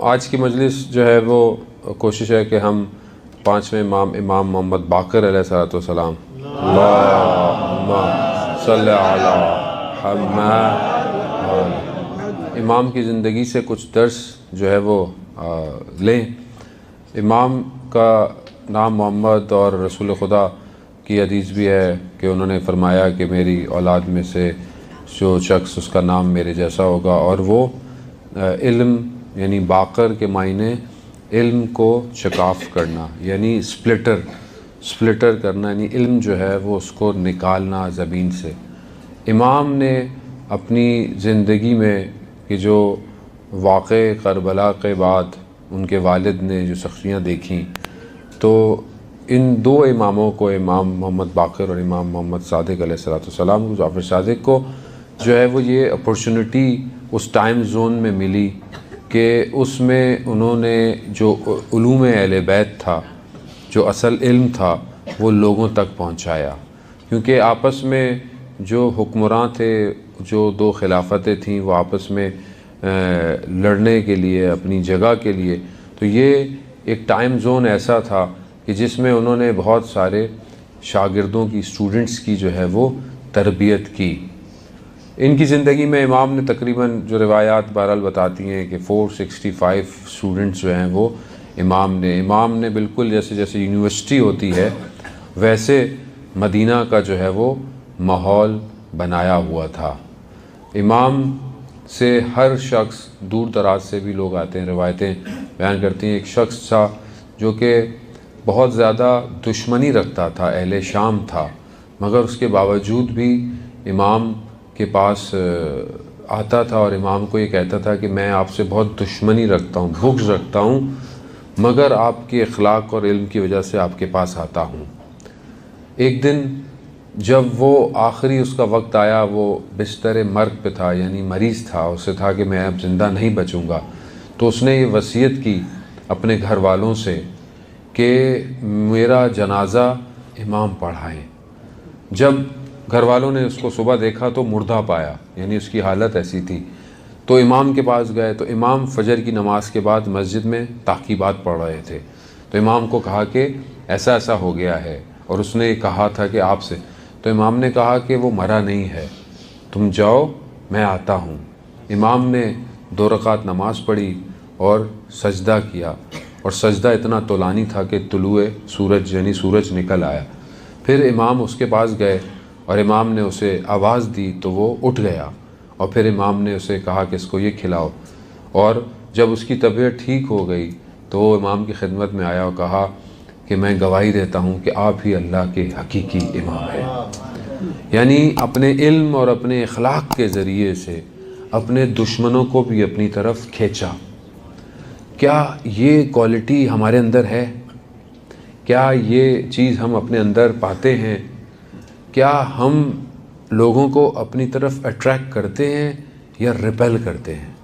आज की मजलिस जो है वो कोशिश है कि हम पाँचवें इमाम मोहम्मद बाक़िर अलैहिस्सलाम सल्ले अला मुहम्मद इमाम की ज़िंदगी से कुछ दर्स जो है वो लें। इमाम का नाम मोहम्मद और रसूल खुदा की हदीस भी है कि उन्होंने फरमाया कि मेरी औलाद में से जो शख्स उसका नाम मेरे जैसा होगा, और वो इल्म यानी बाक़िर के मायने इल्म को शकाफ़ करना यानी स्प्लिटर करना, यानी इल्म जो है वो उसको निकालना ज़मीन से। इमाम ने अपनी ज़िंदगी में कि जो वाक़े करबला के बाद उनके वालिद ने जो सख्तियाँ देखी, तो इन दो इमामों को, इमाम मोहम्मद बाक़िर और इमाम मोहम्मद सादिक़ अलैहिस्सलाम को, जाफ़र सादिक़ को जो है वो ये अपॉर्चुनिटी उस टाइम जोन में मिली कि उसमें उन्होंने जो उलूम अहले बैत था, जो असल इल्म था, वो लोगों तक पहुंचाया। क्योंकि आपस में जो हुक्मरान थे, जो दो खिलाफतें थीं, वो आपस में लड़ने के लिए, अपनी जगह के लिए, तो ये एक टाइम जोन ऐसा था कि जिसमें उन्होंने बहुत सारे शागिर्दों की, स्टूडेंट्स की जो है वो तरबियत की। इनकी ज़िंदगी में इमाम ने तकरीबन, जो रिवायात बहरहाल बताती हैं कि 465 स्टूडेंट्स जो हैं वो इमाम ने बिल्कुल जैसे जैसे यूनिवर्सिटी होती है वैसे मदीना का जो है वो माहौल बनाया हुआ था। इमाम से हर शख्स, दूर दराज से भी लोग आते हैं, रिवायतें बयान करती हैं। एक शख्स था जो कि बहुत ज़्यादा दुश्मनी रखता था, अहले शाम था, मगर उसके बावजूद भी इमाम के पास आता था और इमाम को ये कहता था कि मैं आपसे बहुत दुश्मनी रखता हूँ, बुग़्ज़ रखता हूँ, मगर आपके अखलाक और इल्म की वजह से आपके पास आता हूँ। एक दिन जब वो आखिरी उसका वक्त आया, वो बिस्तर मर्ग पे था, यानी मरीज़ था, उसे था कि मैं अब ज़िंदा नहीं बचूँगा, तो उसने ये वसीयत की अपने घर वालों से कि मेरा जनाज़ा इमाम पढ़ाएं। जब घर वालों ने उसको सुबह देखा तो मुर्दा पाया, यानी उसकी हालत ऐसी थी, तो इमाम के पास गए। तो इमाम फजर की नमाज के बाद मस्जिद में ताक़ीबात पढ़ रहे थे, तो इमाम को कहा कि ऐसा ऐसा हो गया है, और उसने कहा था कि आपसे, तो इमाम ने कहा कि वो मरा नहीं है, तुम जाओ, मैं आता हूँ। इमाम ने 2 रकात नमाज पढ़ी और सजदा किया, और सजदा इतना तोलानी था कि तुलुए सूरज यानी सूरज निकल आया। फिर इमाम उसके पास गए और इमाम ने उसे आवाज़ दी तो वो उठ गया, और फिर इमाम ने उसे कहा कि इसको ये खिलाओ। और जब उसकी तबीयत ठीक हो गई तो वो इमाम की खिदमत में आया और कहा कि मैं गवाही देता हूँ कि आप ही अल्लाह के हकीकी इमाम हैं। यानी अपने इल्म और अपने अखलाक के ज़रिए से अपने दुश्मनों को भी अपनी तरफ खींचा। क्या ये क्वालिटी हमारे अंदर है? क्या ये चीज़ हम अपने अंदर पाते हैं? क्या हम लोगों को अपनी तरफ अट्रैक्ट करते हैं या रिपेल करते हैं?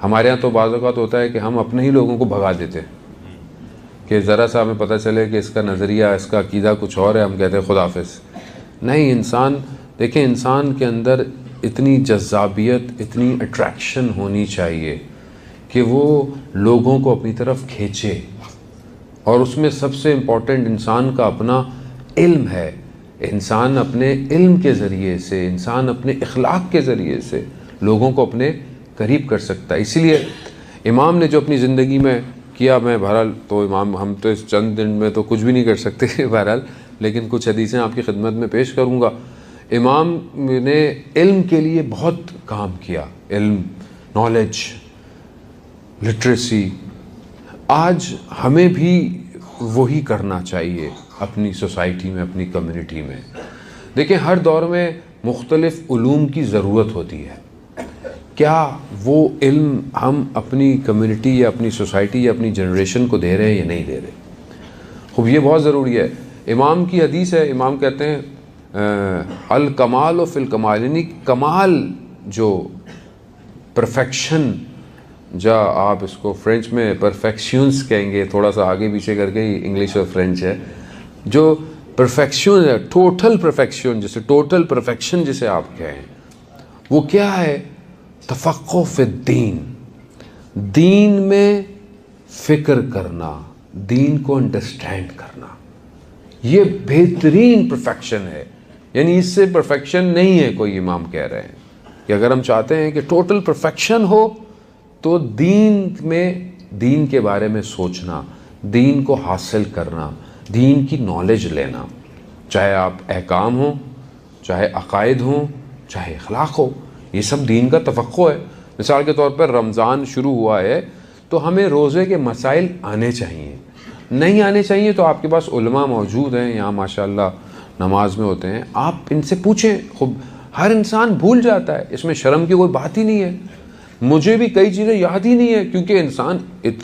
हमारे यहाँ तो बाज़ औक़ात होता है कि हम अपने ही लोगों को भगा देते हैं कि ज़रा सा हमें पता चले कि इसका नज़रिया, इसका अक़ीदा कुछ और है, हम कहते हैं खुदा हाफ़िज़। नहीं, इंसान देखें, इंसान के अंदर इतनी जज़्बाबियत, इतनी अट्रैक्शन होनी चाहिए कि वो लोगों को अपनी तरफ खींचे, और उसमें सबसे इम्पॉर्टेंट इंसान का अपना इल्म है। इंसान अपने इल्म के ज़रिए से, इंसान अपने इखलाक के ज़रिए से लोगों को अपने करीब कर सकता है। इसीलिए इमाम ने जो अपनी ज़िंदगी में किया, मैं बहरहाल तो इमाम, हम तो इस चंद दिन में तो कुछ भी नहीं कर सकते बहरहाल, लेकिन कुछ हदीसें आपकी खिदमत में पेश करूँगा। इमाम ने इल्म के लिए बहुत काम किया, इल्म, नॉलेज, लिटरेसी। आज हमें भी वही करना चाहिए अपनी सोसाइटी में, अपनी कम्युनिटी में। देखिए, हर दौर में मुख्तलिफ़ उलूम की ज़रूरत होती है। क्या वो इल्म हम अपनी कम्युनिटी या अपनी सोसाइटी या अपनी जनरेशन को दे रहे हैं या नहीं दे रहे? खूब, ये बहुत ज़रूरी है। इमाम की हदीस है, इमाम कहते हैं अल कमाल व फिल कमाल, यानी कमाल जो परफेक्शन, जा आप इसको फ्रेंच में परफेक्शंस कहेंगे, थोड़ा सा आगे पीछे करके ही इंग्लिश और फ्रेंच है, जो परफेक्शन है, टोटल परफेक्शन, जैसे टोटल परफेक्शन जिसे आप कहें, वो क्या है? तफ़क्कुह फ़िद्दीन, दीन में फ़िक्र करना, दीन को अंडरस्टैंड करना, ये बेहतरीन परफेक्शन है। यानी इससे परफेक्शन नहीं है कोई। इमाम कह रहे हैं कि अगर हम चाहते हैं कि टोटल परफेक्शन हो तो दीन में, दीन के बारे में सोचना, दीन को हासिल करना, दीन की नॉलेज लेना, चाहे आप अहकाम हो, चाहे अकायद हो, चाहे अखलाक हो, ये सब दीन का तवक्को है। मिसाल के तौर पर रमज़ान शुरू हुआ है तो हमें रोज़े के मसाइल आने चाहिए। नहीं आने चाहिए तो आपके पास उलमा मौजूद हैं यहाँ माशाअल्लाह, नमाज में होते हैं, आप इनसे पूछें। खूब हर इंसान भूल जाता है, इसमें शर्म की कोई बात ही नहीं है। मुझे भी कई चीज़ें याद ही नहीं है, क्योंकि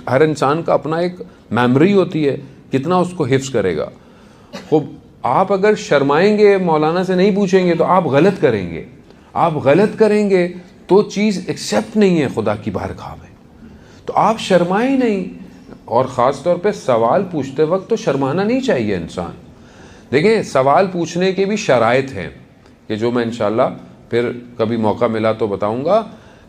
हर इंसान का अपना एक मेमोरी होती है, कितना उसको हिफ्स करेगा। खूब आप अगर शर्माएंगे, मौलाना से नहीं पूछेंगे तो आप गलत करेंगे। आप गलत करेंगे तो चीज़ एक्सेप्ट नहीं है खुदा की बारगाह में, तो आप शर्माएं नहीं। और ख़ास तौर पे सवाल पूछते वक्त तो शर्माना नहीं चाहिए इंसान। देखिए, सवाल पूछने के भी शराइत हैं कि जो मैं इंशाल्लाह फिर कभी मौका मिला तो बताऊंगा।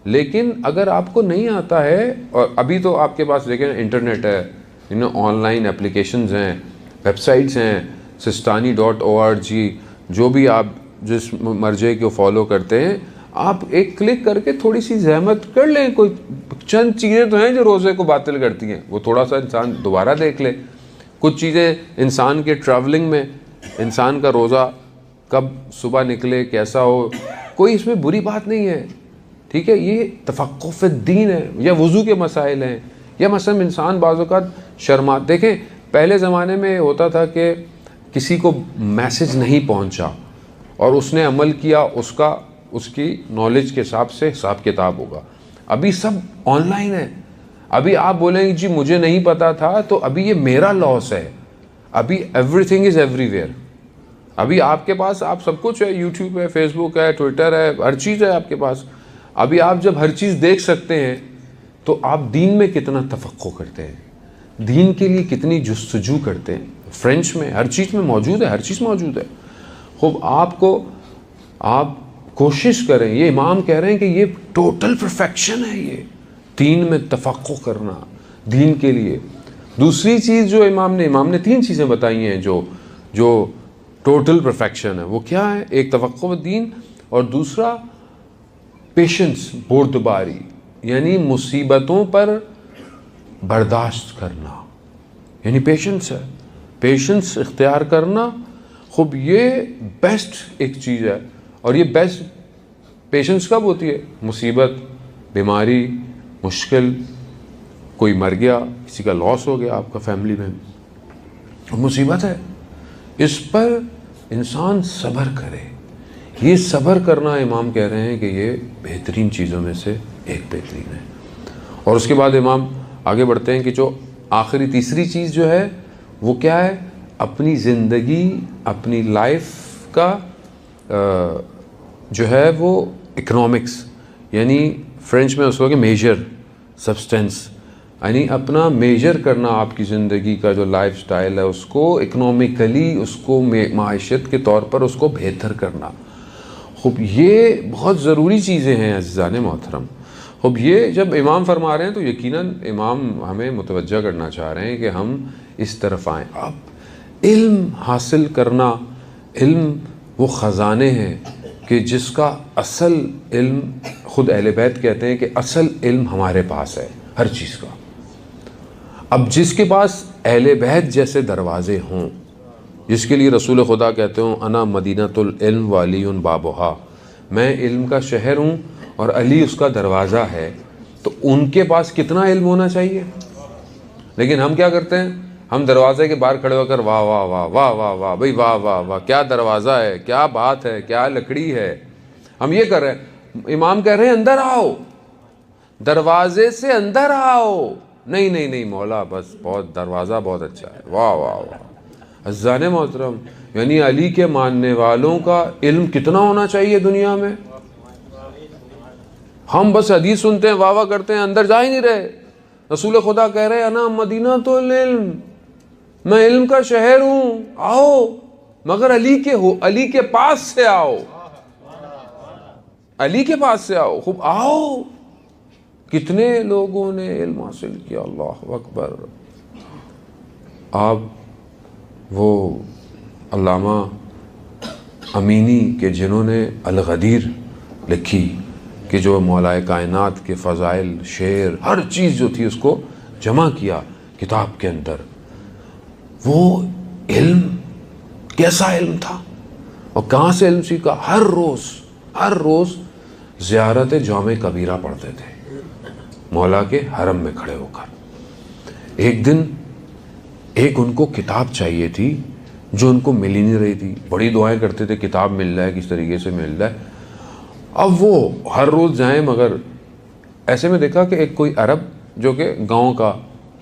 लेकिन अगर आपको नहीं आता है, और अभी तो आपके पास देखें इंटरनेट है, ऑनलाइन एप्लीकेशंस हैं, वेबसाइट्स हैं, sistani.org, जो भी आप जिस मर्जे को फॉलो करते हैं, आप एक क्लिक करके थोड़ी सी जहमत कर लें। कोई चंद चीज़ें तो हैं जो रोज़े को बातिल करती हैं, वो थोड़ा सा इंसान दोबारा देख ले। कुछ चीज़ें इंसान के ट्रैवलिंग में, इंसान का रोज़ा कब सुबह निकले, कैसा हो, कोई इसमें बुरी बात नहीं है, ठीक है। ये तफक्कुफ़ दीन है, या वज़ू के मसाइल हैं, या मसलन इंसान बाज़ औक़ात शर्मा। देखें, पहले ज़माने में होता था कि किसी को मैसेज नहीं पहुंचा और उसने अमल किया, उसकी नॉलेज के हिसाब से हिसाब किताब होगा। अभी सब ऑनलाइन है। अभी आप बोलेंगे जी मुझे नहीं पता था, तो अभी ये मेरा लॉस है। अभी एवरीथिंग इज़ एवरीवेयर। अभी आपके पास आप सब कुछ है, यूट्यूब है, फेसबुक है, ट्विटर है, हर चीज़ है आपके पास। अभी आप जब हर चीज़ देख सकते हैं तो आप दीन में कितना तफक्को करते हैं, दीन के लिए कितनी जुस्तजू करते हैं। फ्रेंच में हर चीज़ में मौजूद है, हर चीज़ मौजूद है। खूब आप कोशिश करें। ये इमाम कह रहे हैं कि ये टोटल परफेक्शन है, ये दीन में तफक्को करना, दीन के लिए। दूसरी चीज़ जो इमाम ने 3 चीज़ें बताई हैं जो टोटल परफेक्शन है। वो क्या है? एक तफक्को दीन, और दूसरा पेशेंस, बुर्दबारी, यानी मुसीबतों पर बर्दाश्त करना, यानी पेशेंस है, पेशेंस इख्तियार करना। खूब ये बेस्ट एक चीज़ है। और ये बेस्ट पेशेंस कब होती है? मुसीबत, बीमारी, मुश्किल, कोई मर गया, किसी का लॉस हो गया आपका फैमिली में, मुसीबत है, इस पर इंसान सब्र करे। ये सब्र करना इमाम कह रहे हैं कि ये बेहतरीन चीज़ों में से एक बेहतरीन है। और उसके बाद इमाम आगे बढ़ते हैं कि जो आखिरी तीसरी चीज़ जो है वो क्या है? अपनी ज़िंदगी, अपनी लाइफ का जो है वो इकोनॉमिक्स, यानी फ्रेंच में उसको मेजर सब्सटेंस, यानी अपना मेजर करना आपकी ज़िंदगी का जो लाइफ स्टाइल है उसको इकोनॉमिकली, उसको माइशत के तौर पर उसको बेहतर करना। खूब ये बहुत ज़रूरी चीज़ें हैं अज़ीज़ान मोहतरम। खूब ये जब इमाम फरमा रहे हैं तो यकीनन इमाम हमें मुतवज्जा करना चाह रहे हैं कि हम इस तरफ आएँ। अब इल्म हासिल करना, इल्म वो ख़ज़ाने हैं कि जिसका असल इल्म, ख़ुद अहले बैत कहते हैं कि असल इल्म हमारे पास है हर चीज़ का। अब जिसके पास अहले बैत जैसे दरवाज़े हों, जिसके लिए रसूल खुदा कहते हो अना मदीनतुल इल्म वालियुन बाबुहा, मैं इल्म का शहर हूँ और अली उसका दरवाज़ा है, तो उनके पास कितना इल्म होना चाहिए। लेकिन हम क्या करते हैं? हम दरवाजे के बाहर खड़े होकर वाह वाह वाह वाह वाह वाह भाई वाह वाह वाह, क्या दरवाज़ा है, क्या बात है, क्या लकड़ी है, हम ये कर रहे हैं। इमाम कह रहे हैं अंदर आओ, दरवाजे से अंदर आओ। नहीं नहीं नहीं मौला, बस बहुत दरवाज़ा बहुत अच्छा है, वाह वाह वाह। अज़्ज़ाने मोहतरम, यानी अली के मानने वालों का इल्म कितना होना चाहिए दुनिया में। हम बस हदीस सुनते हैं, वाह वाह करते हैं, अंदर जा ही नहीं रहे। रसूल खुदा कह रहे हैं अना मदीनतुल इल्म, मैं इल्म का शहर हूँ, आओ, मगर अली के पास से आओ, अली के पास से आओ। खूब आओ, कितने लोगों ने इल्म हासिल किया, अल्लाह अकबर। आप वो अल्लामा अमीनी के जिन्होंने अल-गदीर लिखी कि जो मौलाए कायनात के फ़ज़ाइल, शेर, हर चीज़ जो थी उसको जमा किया किताब के अंदर, वो इल्म कैसा इल्म था और कहाँ से इल्म सीखा। हर रोज़ ज़ियारत जामे कबीरा पढ़ते थे मौला के हरम में खड़े होकर। एक दिन एक उनको किताब चाहिए थी जो उनको मिल ही नहीं रही थी। बड़ी दुआएं करते थे किताब मिल जाए, किस तरीके से मिल जाए। अब वो हर रोज़ जाएं, मगर ऐसे में देखा कि एक कोई अरब जो कि गांव का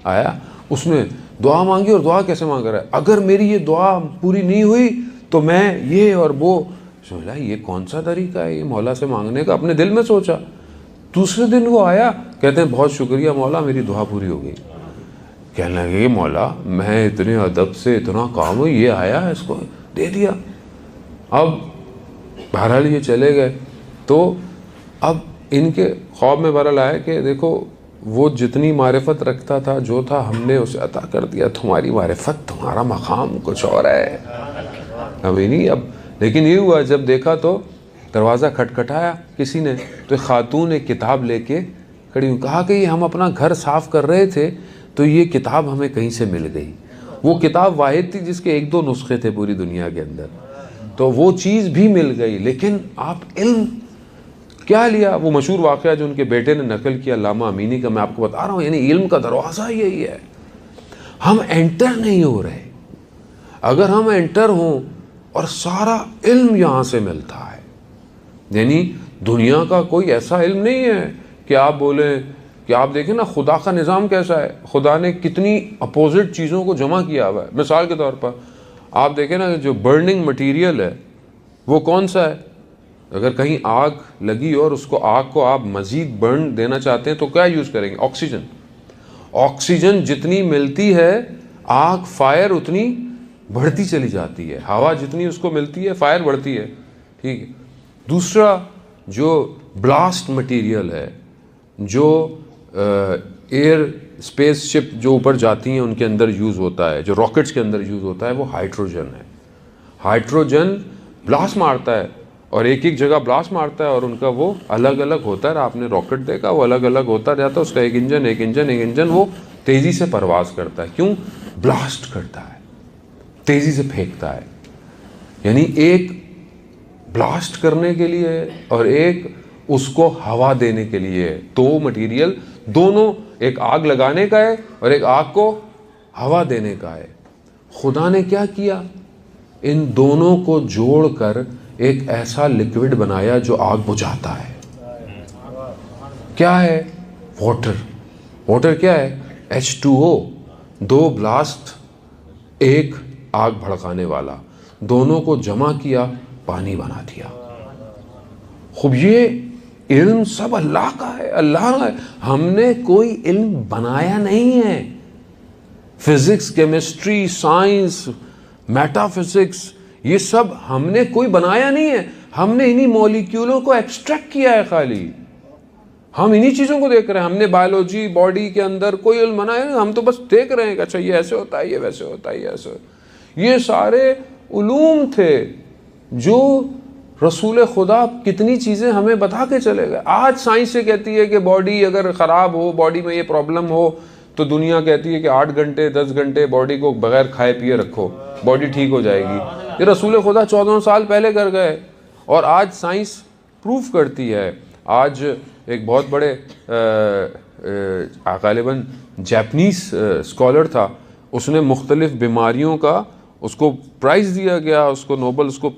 आया, उसने दुआ मांगी। और दुआ कैसे मांग रहा है, अगर मेरी ये दुआ पूरी नहीं हुई तो मैं ये और वो। सोचा ये कौन सा तरीका है ये मौला से मांगने का, अपने दिल में सोचा। दूसरे दिन वो आया, कहते हैं बहुत शुक्रिया मौला, मेरी दुआ पूरी हो गई। कहने लगे मौला मैं इतने अदब से इतना काम हो, ये आया इसको दे दिया। अब बहरहाल ये चले गए। तो अब इनके ख्वाब में बहरहाल आया कि देखो वो जितनी मारिफत रखता था जो था हमने उसे अता कर दिया, तुम्हारी मारिफत, तुम्हारा मकाम कुछ और है अभी नहीं। अब लेकिन ये हुआ जब देखा तो दरवाज़ा खटखटाया किसी ने, तो खातून एक किताब लेके खड़ी हुई। कहा कि ये हम अपना घर साफ़ कर रहे थे तो ये किताब हमें कहीं से मिल गई। वो किताब वाहिद थी जिसके 1-2 नुस्खे थे पूरी दुनिया के अंदर, तो वो चीज़ भी मिल गई। लेकिन आप इल्म क्या लिया, वो मशहूर वाक़या जो उनके बेटे ने नकल किया अल्लामा अमीनी का, मैं आपको बता रहा हूँ। यानी इल्म का दरवाज़ा यही है, हम एंटर नहीं हो रहे। अगर हम एंटर हों और सारा इल्म यहाँ से मिलता है, यानी दुनिया का कोई ऐसा इल्म नहीं है कि आप बोलें कि आप देखें ना खुदा का निज़ाम कैसा है, खुदा ने कितनी अपोजिट चीज़ों को जमा किया हुआ है। मिसाल के तौर पर आप देखें ना जो बर्निंग मटेरियल है वो कौन सा है। अगर कहीं आग लगी और उसको आग को आप मज़ीद बर्न देना चाहते हैं तो क्या यूज़ करेंगे, ऑक्सीजन। ऑक्सीजन जितनी मिलती है आग फायर उतनी बढ़ती चली जाती है, हवा जितनी उसको मिलती है फायर बढ़ती है, ठीक है। दूसरा जो ब्लास्ट मटेरियल है, जो एयर स्पेसशिप जो ऊपर जाती हैं उनके अंदर यूज़ होता है, जो रॉकेट्स के अंदर यूज़ होता है, वो हाइड्रोजन है। हाइड्रोजन ब्लास्ट मारता है और एक एक जगह ब्लास्ट मारता है और उनका वो अलग अलग होता है। आपने रॉकेट देखा, वो अलग अलग होता जाता है, उसका एक इंजन वो तेज़ी से परवाज़ करता है। क्यों? ब्लास्ट करता है, तेज़ी से फेंकता है। यानी एक ब्लास्ट करने के लिए और एक उसको हवा देने के लिए, दो मटेरियल, दोनों, एक आग लगाने का है और एक आग को हवा देने का है। खुदा ने क्या किया, इन दोनों को जोड़कर एक ऐसा लिक्विड बनाया जो आग बुझाता है। क्या है? वाटर। वाटर क्या है? H2O, 2 ब्लास्ट, एक आग भड़काने वाला, दोनों को जमा किया, पानी बना दिया। खूब ये इल्म सब अल्लाह का है, अल्लाह का है। हमने कोई इल्म बनाया नहीं है। फिजिक्स, केमिस्ट्री, साइंस, मेटाफिजिक्स, ये सब हमने कोई बनाया नहीं है। हमने इन्हीं मॉलिक्यूलों को एक्सट्रैक्ट किया है खाली। हम इन्हीं चीज़ों को देख रहे हैं। हमने बायोलॉजी, बॉडी के अंदर कोई इल्म बनाया नहीं, हम तो बस देख रहे हैं कि अच्छा ये ऐसे होता है, ये वैसे होता है, ये ऐसे। ये सारे उलूम थे जो रसूल खुदा कितनी चीज़ें हमें बता के चले गए। आज साइंस से कहती है कि बॉडी अगर ख़राब हो, बॉडी में ये प्रॉब्लम हो, तो दुनिया कहती है कि 8 घंटे 10 घंटे बॉडी को बगैर खाए पिए रखो, बॉडी ठीक हो जाएगी। ये रसूल खुदा 14 साल पहले कर गए और आज साइंस प्रूफ करती है। आज एक बहुत बड़े गालिबन जापनीस स्कॉलर था, उसने मुख्तलिफ बीमारियों का उसको प्राइज़ दिया गया, उसको नोबल, उसको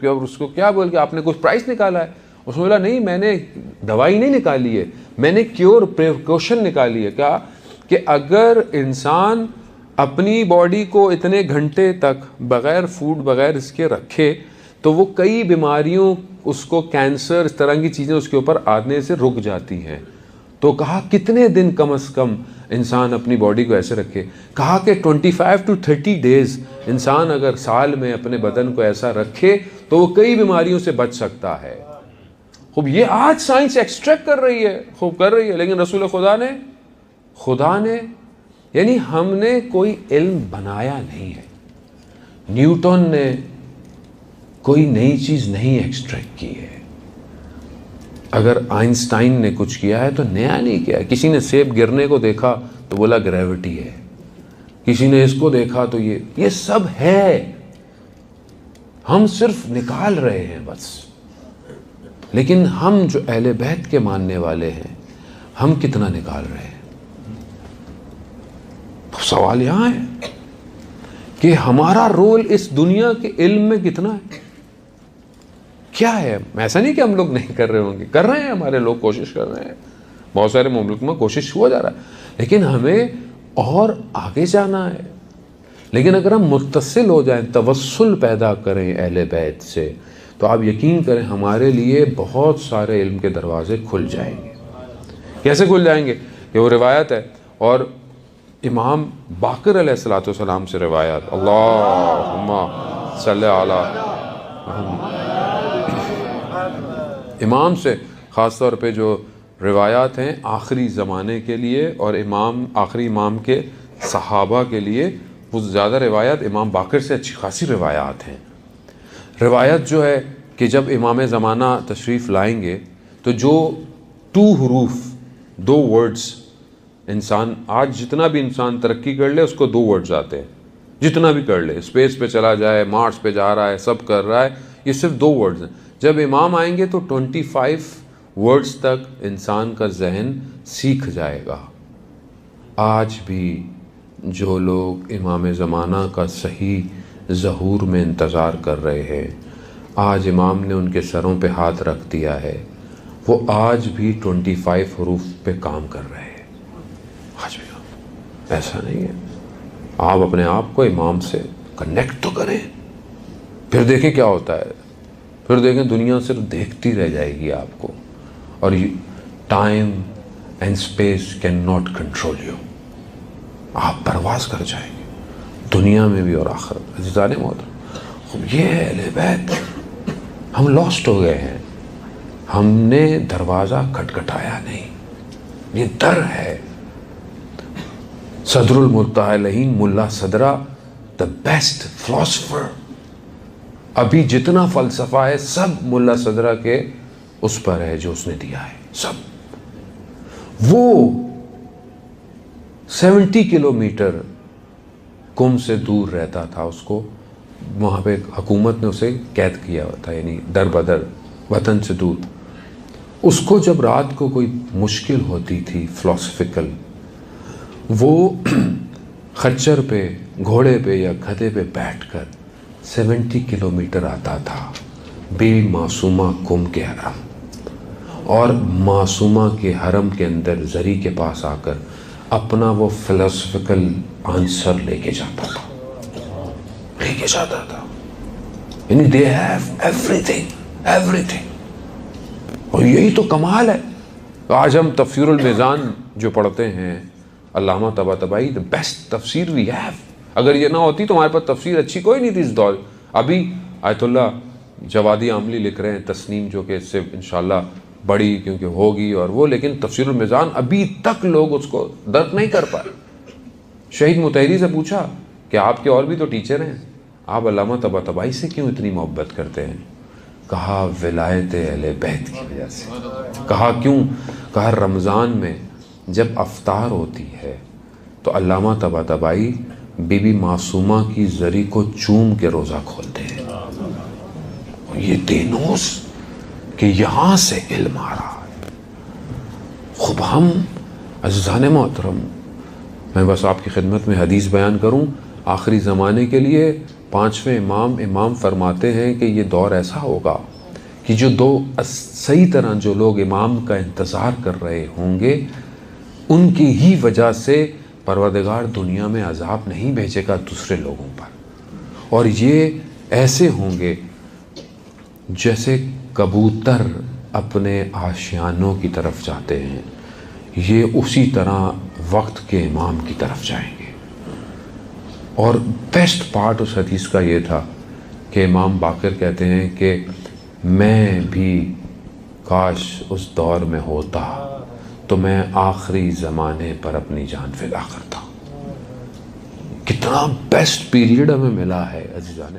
क्या बोल के आपने कुछ प्राइज़ निकाला है? उसने बोला नहीं, मैंने दवाई नहीं निकाली है, मैंने क्योर प्रिकॉशन निकाली है। क्या कि अगर इंसान अपनी बॉडी को इतने घंटे तक बग़ैर फूड, बग़ैर इसके रखे तो वो कई बीमारियों, उसको कैंसर, इस तरह की चीज़ें उसके ऊपर आने से रुक जाती हैं। तो कहा कितने दिन कम से कम इंसान अपनी बॉडी को ऐसे रखे। कहा कि 25 to 30 डेज़ इंसान अगर साल में अपने बदन को ऐसा रखे तो वो कई बीमारियों से बच सकता है। खूब ये आज साइंस एक्सट्रैक्ट कर रही है, खूब कर रही है, लेकिन रसूल खुदा ने यानी हमने कोई इल्म बनाया नहीं है। न्यूटन ने कोई नई चीज़ नहीं एक्सट्रैक्ट की है। अगर आइंस्टाइन ने कुछ किया है तो नया नहीं किया है। किसी ने सेब गिरने को देखा तो बोला ग्रेविटी है, किसी ने इसको देखा तो ये सब है, हम सिर्फ निकाल रहे हैं बस। लेकिन हम जो अहले बैत के मानने वाले हैं, हम कितना निकाल रहे हैं? तो सवाल यहां है कि हमारा रोल इस दुनिया के इल्म में कितना है, क्या है? ऐसा नहीं कि हम लोग नहीं कर रहे होंगे, कर रहे हैं, हमारे लोग कोशिश कर रहे हैं, बहुत सारे मुल्क में कोशिश हुआ जा रहा है, लेकिन हमें और आगे जाना है। लेकिन अगर हम मुत्तसिल हो जाएं, तवस्सुल पैदा करें अहले बैत से, तो आप यकीन करें हमारे लिए बहुत सारे इल्म के दरवाजे खुल जाएंगे। कैसे खुल जाएंगे? कि वो रिवायत है, और इमाम बाकर अलैहिस्सलाम से रिवायत, अल्लाहुम्मा सल्ली अला इमाम से ख़ास तौर पे जो रिवायात हैं आखिरी ज़माने के लिए और आखिरी इमाम के सहाबा के लिए, वो ज़्यादा रिवायात इमाम बाकर से अच्छी खासी रिवायात हैं। रिवायत जो है कि जब इमाम ज़माना तशरीफ़ लाएंगे तो जो 2 हरूफ 2 वर्ड्स, इंसान आज जितना भी इंसान तरक्की कर ले उसको 2 वर्ड्स आते हैं, जितना भी कर ले, स्पेस पे चला जाए, मार्स पे जा रहा है, सब कर रहा है, ये सिर्फ 2 वर्ड्स हैं। जब इमाम आएंगे तो 25 वर्ड्स तक इंसान का जहन सीख जाएगा। आज भी जो लोग इमाम ज़माना का सही ज़हूर में इंतज़ार कर रहे हैं, आज इमाम ने उनके सरों पे हाथ रख दिया है, वो आज भी 25 हरूफ पे काम कर रहे हैं। आज भी ऐसा नहीं है। आप अपने आप को इमाम से कनेक्ट तो करें, फिर देखें क्या होता है। फिर देखें दुनिया सिर्फ देखती रह जाएगी आपको, और time and space can not control you. आप परवाज कर जाएंगे दुनिया में भी और आखिरत। अज़ीज़ान मोहतरम, ये है अहले बैत। हम लॉस्ट हो गए हैं, हमने दरवाज़ा खटखटाया नहीं, ये दर है। सदरुल मुत्तअलीन मुल्ला सदरा, द बेस्ट फिलोसफर। अभी जितना फ़लसफ़ा है सब मुल्ला सदरा के उस पर है जो उसने दिया है सब। वो 70 किलोमीटर कुम से दूर रहता था, उसको वहाँ पे हुकूमत ने उसे कैद किया हुआ था, यानी दर बदर वतन से दूर। उसको जब रात को कोई मुश्किल होती थी फ़िलोसफिकल, वो खच्चर पे, घोड़े पे या गधे पे बैठकर 70 किलोमीटर आता था बेमासूमा कुम के हरम, और मासूमा के हरम के अंदर जरी के पास आकर अपना वो फिलोसफिकल आंसर लेके जाता था, यानी दे हैव एवरीथिंग। और यही तो कमाल है। आज हम तफसीरुल मीज़ान जो पढ़ते हैं, अल्लामा तबातबाई, द बेस्ट तफसीर वी हैव। अगर ये ना होती तो हमारे पास तफसीर अच्छी कोई नहीं थी इस दौर। अभी आयतुल्ला जवादी आमली लिख रहे हैं तस्नीम, जो कि इससे इंशाल्लाह बड़ी क्योंकि होगी और वो, लेकिन तफसीरुल मीज़ान अभी तक लोग उसको दर्द नहीं कर पाए। शहीद मुतहरी से पूछा कि आपके और भी तो टीचर हैं, आप अल्लामा तबातबाई से क्यों इतनी मोहब्बत करते हैं? कहा विलायत अहले बैत की वजह से। कहा क्यों? कहा रमज़ान में जब अफ्तार होती है तो अल्लामा तबातबाई बीबी मासूमा की जरी को चूम के रोज़ा खोलते हैं। ये देनोस कि यहाँ से इल्म आ रहा है। खूब हम अज़ीज़ान मोहतरम, मैं बस आपकी खिदमत में हदीस बयान करूँ आखिरी ज़माने के लिए। 5वें इमाम फरमाते हैं कि ये दौर ऐसा होगा कि जो सही तरह जो लोग इमाम का इंतज़ार कर रहे होंगे, उनकी ही वजह से परवरदिगार दुनिया में अज़ाब नहीं भेजेगा दूसरे लोगों पर। और ये ऐसे होंगे जैसे कबूतर अपने आशियानों की तरफ जाते हैं, ये उसी तरह वक्त के इमाम की तरफ जाएंगे। और बेस्ट पार्ट उस हदीस का ये था कि इमाम बाकर कहते हैं कि मैं भी काश उस दौर में होता तो मैं आखिरी ज़माने पर अपनी जान फिदा करता। कितना बेस्ट पीरियड हमें मिला है अज़ीज़ान।